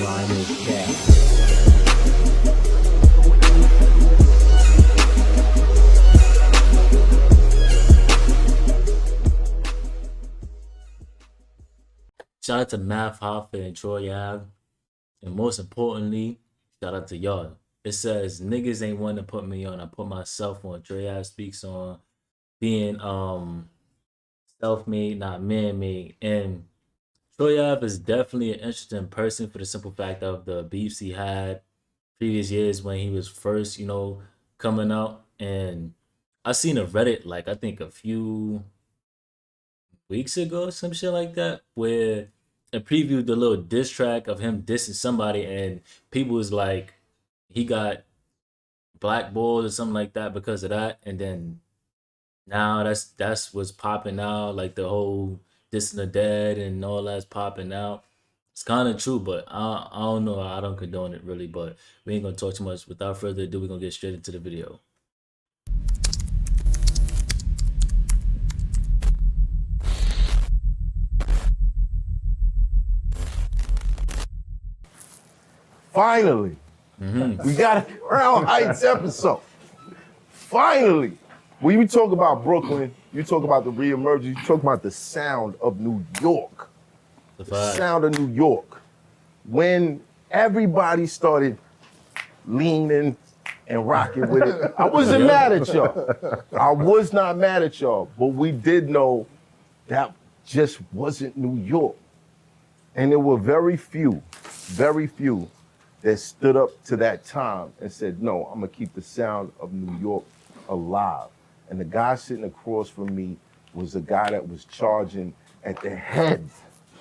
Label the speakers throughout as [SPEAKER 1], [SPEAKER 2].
[SPEAKER 1] Final Cat. Shout out to Math, Hoffa, and Troy Ave. And most importantly, shout out to y'all. It says, niggas ain't one to put me on. I put myself on. Troy Ave speaks on being self-made, not man-made. And Troy Ave is definitely an interesting person for the simple fact of the beefs he had previous years when he was first, coming out. And I seen a Reddit, like, I think a few weeks ago, some shit like that, where it previewed the little diss track of him dissing somebody, and people was like, he got blackballed or something like that because of that. And then now that's what's popping out, like the whole dissing the dead and all that's popping out. It's kind of true, but I don't know. I don't condone it really, but we ain't gonna talk too much. Without further ado, we're gonna get straight into the video.
[SPEAKER 2] Finally, we got a Crown Heights episode. Finally, when you talk about Brooklyn, you talk about the reemergence, you talk about the sound of New York. The sound of New York. When everybody started leaning and rocking with it, I wasn't mad at y'all. I was not mad at y'all, but we did know that just wasn't New York. And there were very few that stood up to that time and said, no, I'm gonna keep the sound of New York alive. And the guy sitting across from me was a guy that was charging at the head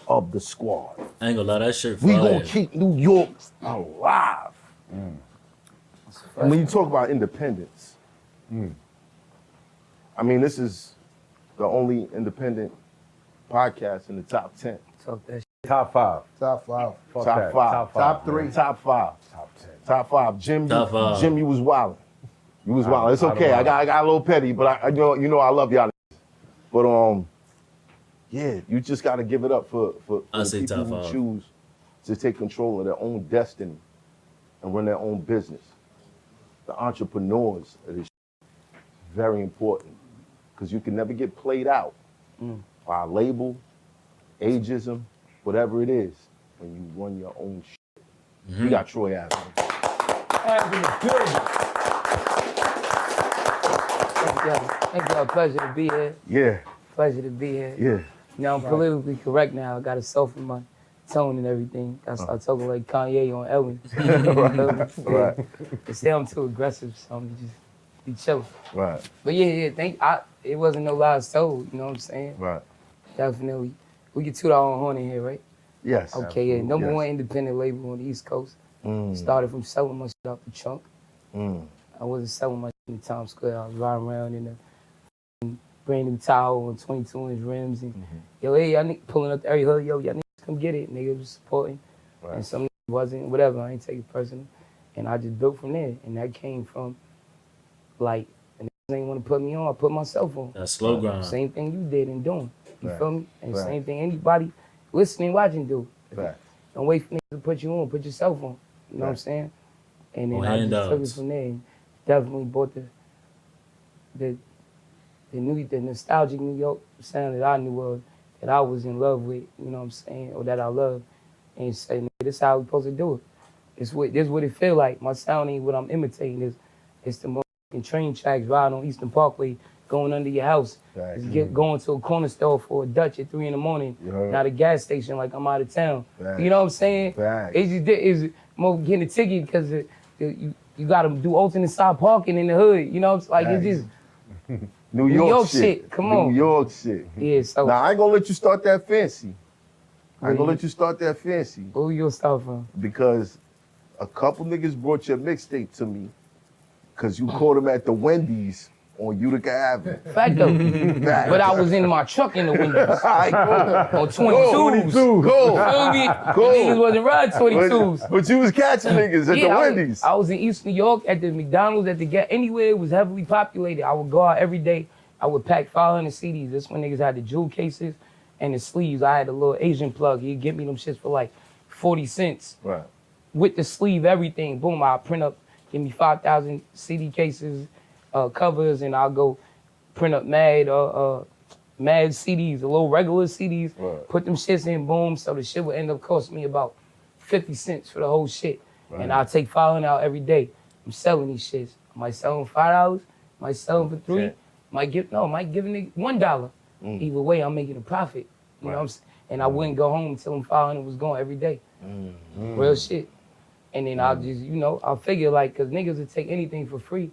[SPEAKER 2] of the squad.
[SPEAKER 1] I ain't gonna lie, that shit
[SPEAKER 2] We
[SPEAKER 1] fire.
[SPEAKER 2] gonna keep New York alive. And when you talk about independence, I mean, this is the only independent podcast in the top 10.
[SPEAKER 3] Talk that shit.
[SPEAKER 4] Top 5.
[SPEAKER 2] Top 5.
[SPEAKER 4] Fuck
[SPEAKER 2] Top
[SPEAKER 4] that.
[SPEAKER 2] 5.
[SPEAKER 4] Top 5.
[SPEAKER 2] Top 3. Top 5.
[SPEAKER 4] Top 10.
[SPEAKER 2] Top 5. Jim,
[SPEAKER 1] Top 5.
[SPEAKER 2] Jim, you was wildin'. You was wildin'. It's okay. I got a little petty, but I I love y'all. But yeah, you just gotta give it up for the people who choose to take control of their own destiny and run their own business. The entrepreneurs of this shit. Very important, because you can never get played out by a label, ageism, whatever it is, when you run your own shit. We got Troy Ave.
[SPEAKER 4] In the building.
[SPEAKER 3] Thank y'all. Pleasure to be here.
[SPEAKER 2] Yeah,
[SPEAKER 3] Pleasure to be here.
[SPEAKER 2] yeah.
[SPEAKER 3] You know, I'm politically correct now. I got a soften my tone and everything. I start talking like Kanye on Ellen.
[SPEAKER 2] Right.
[SPEAKER 3] They say I'm too aggressive, so I'm just be chilling.
[SPEAKER 2] Right,
[SPEAKER 3] But it wasn't no lies told, you know what I'm saying?
[SPEAKER 2] right.
[SPEAKER 3] Definitely. We can toot our own horn in here, right?
[SPEAKER 2] Yes.
[SPEAKER 3] Okay, yeah. Number
[SPEAKER 2] Yes.
[SPEAKER 3] one independent label on the East Coast. Started from selling my shit out the trunk. I wasn't selling my shit in Times Square. I was riding around in a brand new Tahoe on 22-inch rims. And yo, hey, y'all niggas pulling up the area hood. Yo, y'all niggas come get it. Niggas was supporting.
[SPEAKER 2] Right.
[SPEAKER 3] And some niggas wasn't, whatever. I ain't take it personal. And I just built from there. And that came from, like, and niggas ain't want to put me on. I put myself on.
[SPEAKER 1] That slow grind.
[SPEAKER 3] Same thing you did and doing. You
[SPEAKER 2] Right.
[SPEAKER 3] feel me? And
[SPEAKER 2] Right.
[SPEAKER 3] same thing anybody listening, watching do.
[SPEAKER 2] Right.
[SPEAKER 3] Don't wait for niggas to put you on. Put yourself on. You know what I'm
[SPEAKER 2] Right.
[SPEAKER 3] saying? And then
[SPEAKER 1] On
[SPEAKER 3] I just took it
[SPEAKER 1] handouts.
[SPEAKER 3] from there and definitely bought the nostalgic New York sound that I knew of, that I was in love with, you know what I'm saying, or that I love, and say, nigga, this is how we supposed to do it. This is what it feel like. My sound ain't what I'm imitating. It's the motherfucking train tracks riding on Eastern Parkway, going under your house.
[SPEAKER 2] Right.
[SPEAKER 3] It's going to a corner store for a Dutch at 3 in the morning,
[SPEAKER 2] You heard?
[SPEAKER 3] not a gas station like I'm out of town.
[SPEAKER 2] Right.
[SPEAKER 3] You know what I'm saying?
[SPEAKER 2] Right.
[SPEAKER 3] It's more getting a ticket because you got to do alternate side parking in the hood. You know, it's like
[SPEAKER 2] Right.
[SPEAKER 3] it's just
[SPEAKER 2] New
[SPEAKER 3] York
[SPEAKER 2] York
[SPEAKER 3] shit. Come on.
[SPEAKER 2] New York shit.
[SPEAKER 3] yeah. So
[SPEAKER 2] Now, I ain't gonna let you start that fancy. I ain't gonna
[SPEAKER 3] Really?
[SPEAKER 2] let you start that fancy
[SPEAKER 3] where you start from?
[SPEAKER 2] because a couple niggas brought your mixtape to me because you caught them at the Wendy's on Utica Avenue.
[SPEAKER 3] Fact though.
[SPEAKER 2] Fact.
[SPEAKER 3] But I was in my truck in the windows
[SPEAKER 2] All right, cool.
[SPEAKER 3] on 22s.
[SPEAKER 2] Cool.
[SPEAKER 3] Feel me?
[SPEAKER 2] Cool.
[SPEAKER 3] Niggas wasn't riding 22s.
[SPEAKER 2] But you was catching niggas at the Wendy's.
[SPEAKER 3] I was in East New York at the McDonald's, at the gas, anywhere it was heavily populated. I would go out every day. I would pack 500 CDs. That's when niggas had the jewel cases and the sleeves. I had a little Asian plug. He'd give me them shits for like 40 cents.
[SPEAKER 2] Right.
[SPEAKER 3] with the sleeve, everything. Boom, I'll print up, give me 5,000 CD cases, covers, and I'll go print up mad CDs, the little regular CDs,
[SPEAKER 2] Right.
[SPEAKER 3] put them shits in, boom, so the shit would end up costing me about 50 cents for the whole shit.
[SPEAKER 2] Right.
[SPEAKER 3] And I'll take 500 out every day. I'm selling these shits. I might sell them $5, might sell them for $3,
[SPEAKER 2] Okay.
[SPEAKER 3] might give a nigga $1. Either way, I'm making a profit. You know what I'm saying? And I wouldn't go home until them 500 was gone every day. Real shit. And then I'll just, I'll figure like, cause niggas would take anything for free,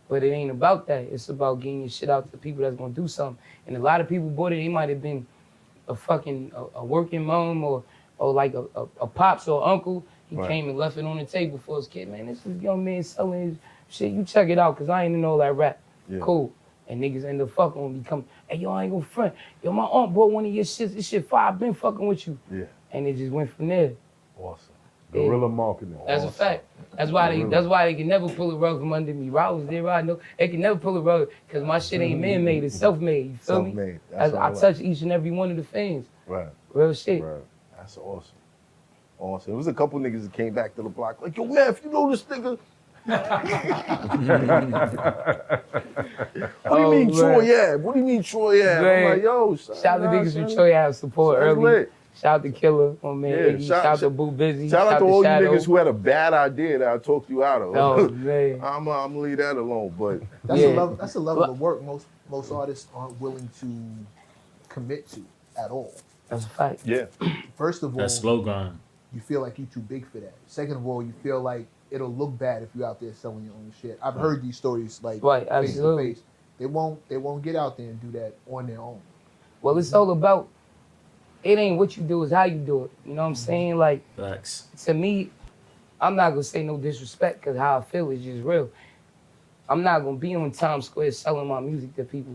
[SPEAKER 3] but it ain't about that. It's about getting your shit out to people that's gonna do something. And a lot of people bought it, they might have been a fucking, a working mom or like a pops or uncle. He came and left it on the table for his kid. Man, this is young man selling his shit. You check it out, cause I ain't in all that rap.
[SPEAKER 2] Yeah.
[SPEAKER 3] Cool. And niggas end up fucking with me, come, hey, yo, I ain't gonna front. Yo, my aunt bought one of your shits. This shit fire, I've been fucking with you.
[SPEAKER 2] Yeah.
[SPEAKER 3] And it just went from there.
[SPEAKER 4] Awesome. Guerrilla marketing.
[SPEAKER 3] That's a fact. That's why they can never pull a rug from under me. I was there, I know. They can never pull a rug because my shit ain't man-made, it's self-made. You feel me?
[SPEAKER 2] Self-made. That's
[SPEAKER 3] I
[SPEAKER 2] all right.
[SPEAKER 3] touch each and every one of the fans.
[SPEAKER 2] Right.
[SPEAKER 3] Real shit.
[SPEAKER 2] Right. That's awesome. Awesome. There was a couple niggas that came back to the block like, yo, man, if you know this nigga. What do you mean,
[SPEAKER 3] man.
[SPEAKER 2] Troy Ave? What do you mean, Troy Ave? I'm
[SPEAKER 3] Man.
[SPEAKER 2] like, yo,
[SPEAKER 3] Shout out to niggas from Troy Ave support
[SPEAKER 2] Sounds
[SPEAKER 3] early.
[SPEAKER 2] lit.
[SPEAKER 3] Shout out to Killer, my man.
[SPEAKER 2] Yeah,
[SPEAKER 3] Iggy. Shout out to Boo Busy.
[SPEAKER 2] Shout out to all you
[SPEAKER 3] Shadow.
[SPEAKER 2] niggas who had a bad idea that I talked you out of.
[SPEAKER 3] Oh, man.
[SPEAKER 2] I'm gonna leave that alone, but
[SPEAKER 5] That's
[SPEAKER 3] Yeah.
[SPEAKER 5] that's a level of work most artists aren't willing to commit to at all.
[SPEAKER 3] That's a fact.
[SPEAKER 2] yeah.
[SPEAKER 5] First of all,
[SPEAKER 1] That slow grind.
[SPEAKER 5] you feel like you're too big for that. Second of all, you feel like it'll look bad if you're out there selling your own shit. I've heard these stories like
[SPEAKER 3] Right,
[SPEAKER 5] face to
[SPEAKER 3] absolutely.
[SPEAKER 5] face. They won't get out there and do that on their own.
[SPEAKER 3] Well, it's all about, it ain't what you do, it's how you do it. You know what I'm saying? Like,
[SPEAKER 1] Facts.
[SPEAKER 3] to me, I'm not gonna say no disrespect because how I feel is just real. I'm not gonna be on Times Square selling my music to people.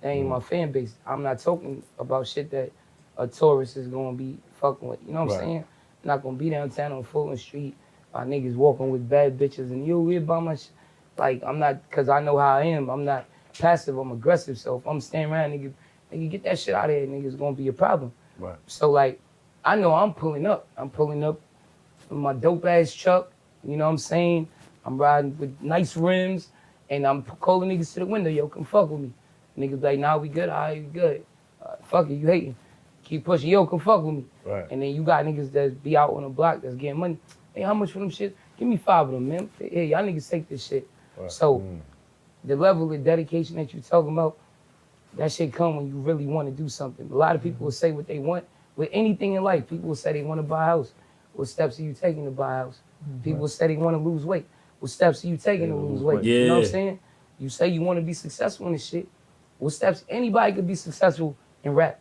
[SPEAKER 3] That ain't my fan base. I'm not talking about shit that a tourist is gonna be fucking with. You know what I'm
[SPEAKER 2] Right.
[SPEAKER 3] saying? I'm not gonna be downtown on Fulton Street, niggas walking with bad bitches and you here by my shit. Like, I'm not, cause I know how I am. I'm not passive, I'm aggressive. So if I'm standing around, nigga, get that shit out of here, nigga, it's gonna be a problem.
[SPEAKER 2] Right.
[SPEAKER 3] So like, I know I'm pulling up. I'm pulling up with my dope ass truck. You know what I'm saying? I'm riding with nice rims, and I'm calling niggas to the window. Yo, come fuck with me. Niggas like, nah, we good. All right, we good. Fuck it, you hating? Keep pushing. Yo, come fuck with me.
[SPEAKER 2] Right.
[SPEAKER 3] And then you got niggas that be out on the block that's getting money. Hey, how much for them shit? Give me 5 of them, man. Hey, y'all niggas take this shit.
[SPEAKER 2] Right.
[SPEAKER 3] So the level of dedication that you talking about, that shit come when you really want to do something. A lot of people will say what they want with anything in life. People will say they want to buy a house. What steps are you taking to buy a house? People will say they want to lose weight. What steps are you taking to lose weight? You know what I'm
[SPEAKER 1] Yeah.
[SPEAKER 3] saying? You say you want to be successful in this shit. What steps? Anybody could be successful in rap.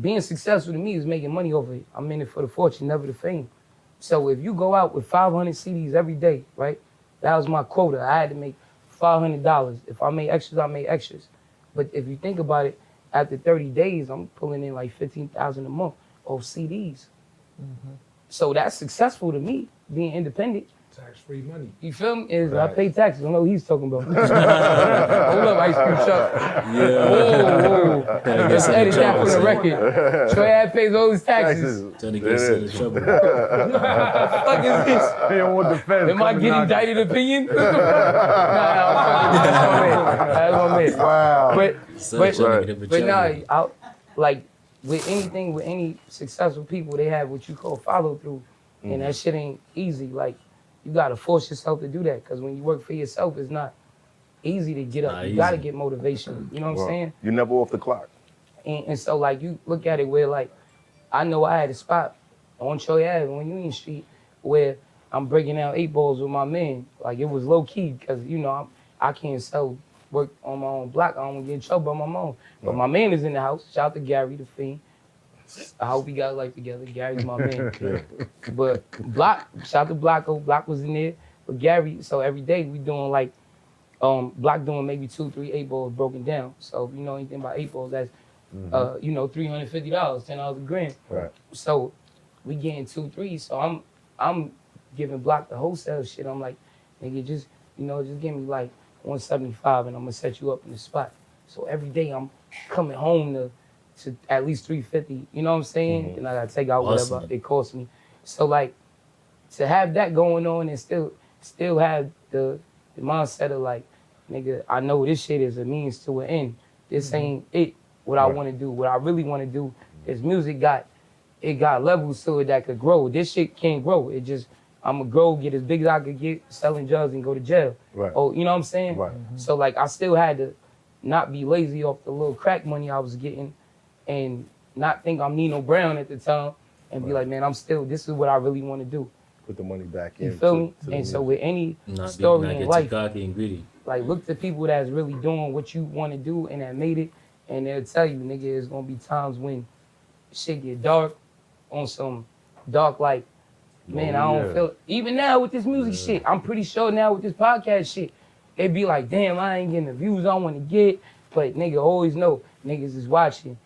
[SPEAKER 3] Being successful to me is making money over it. I'm in it for the fortune, never the fame. So if you go out with 500 CDs every day, right? That was my quota. I had to make $500. If I made extras, I made extras. But if you think about it, after 30 days, I'm pulling in like $15,000 a month off CDs. So that's successful to me, being independent.
[SPEAKER 4] Tax-free money.
[SPEAKER 3] You feel me? I
[SPEAKER 4] Right.
[SPEAKER 3] pay taxes. I don't know what he's talking about. Hold up, Ice Cream Chuck. Whoa. Let's edit that from the record. Troy Ave pays all his taxes.
[SPEAKER 1] Trying to get in trouble.
[SPEAKER 3] What the fuck is this?
[SPEAKER 4] They don't want the feds.
[SPEAKER 3] Am I
[SPEAKER 4] coming
[SPEAKER 3] getting
[SPEAKER 4] out.
[SPEAKER 3] indicted opinion? Nah, that's my man.
[SPEAKER 2] Wow.
[SPEAKER 3] But
[SPEAKER 1] So trying to get in
[SPEAKER 3] but
[SPEAKER 1] trouble.
[SPEAKER 3] nah, like with anything, with any successful people, they have what you call follow through, and that shit ain't easy. Like you gotta force yourself to do that, because when you work for yourself, it's not easy to get up.
[SPEAKER 1] Not
[SPEAKER 3] You gotta
[SPEAKER 1] easy.
[SPEAKER 3] get motivation. You know what I'm saying?
[SPEAKER 2] You're never off the clock.
[SPEAKER 3] And so like you look at it where like I know I had a spot on Troy Ave on Union Street where I'm breaking out 8 balls with my man. Like it was low key because I can't sell work on my own block. I don't want to get in trouble by my mom. But my man is in the house. Shout out to Gary the Fiend. I hope we got life together. Gary's my man. But Block, shout out to Blocko. Block was in there. But Gary, so every day we doing like Block doing maybe 2, 3 8 balls broken down. So if you know anything about 8 balls, that's $350, $10 a gram.
[SPEAKER 2] Right.
[SPEAKER 3] So we getting 2, 3. So I'm giving Block the wholesale shit. I'm like, nigga, just give me like 175 and I'm gonna set you up in the spot. So every day I'm coming home to at least 350. You know what I'm saying? And I gotta take out whatever
[SPEAKER 1] Awesome.
[SPEAKER 3] it costs me. So like to have that going on and still have the mindset of like, nigga, I know this shit is a means to an end. This ain't it. What I
[SPEAKER 2] Right.
[SPEAKER 3] want to do, what I really want to do, is music got levels to it that could grow. This shit can't grow. It just I'ma grow, get as big as I could get, selling drugs and go to jail.
[SPEAKER 2] Right.
[SPEAKER 3] Oh, you know what I'm saying?
[SPEAKER 2] Right.
[SPEAKER 3] So like I still had to not be lazy off the little crack money I was getting and not think I'm Nino Brown at the time and be
[SPEAKER 2] Right.
[SPEAKER 3] like, man, this is what I really want to do.
[SPEAKER 2] Put the money back in.
[SPEAKER 3] You feel me?
[SPEAKER 2] to the
[SPEAKER 3] And so
[SPEAKER 2] music.
[SPEAKER 3] with any
[SPEAKER 1] Not
[SPEAKER 3] story
[SPEAKER 1] get
[SPEAKER 3] in
[SPEAKER 1] too
[SPEAKER 3] life,
[SPEAKER 1] cocky and greedy.
[SPEAKER 3] like look to people that's really doing what you want to do and that made it, and they'll tell you, nigga, there's gonna be times when shit get dark on some dark like, man, I don't feel even now with this music shit. I'm pretty sure now with this podcast shit, they be like, damn, I ain't getting the views I want to get, but nigga always know niggas is watching.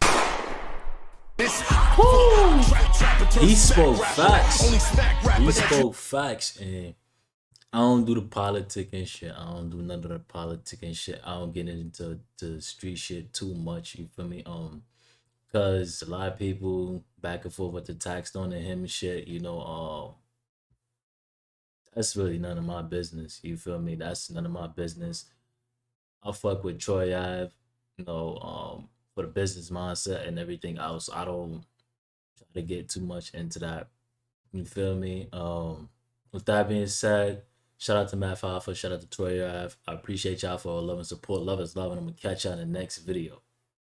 [SPEAKER 1] He spoke facts. He spoke facts, and I don't do the politic and shit. I don't do none of the politic and shit. I don't get into the street shit too much. You feel me? Cause a lot of people back and forth with the tax on him and shit. You know, that's really none of my business. You feel me? That's none of my business. I fuck with Troy Ave, you know, for the business mindset and everything else. I don't try to get too much into that. You feel me? With that being said, shout out to Matt Hoffa, shout out to Troy Ave. I appreciate y'all for all love and support. Love is love, and I'm gonna catch y'all in the next video.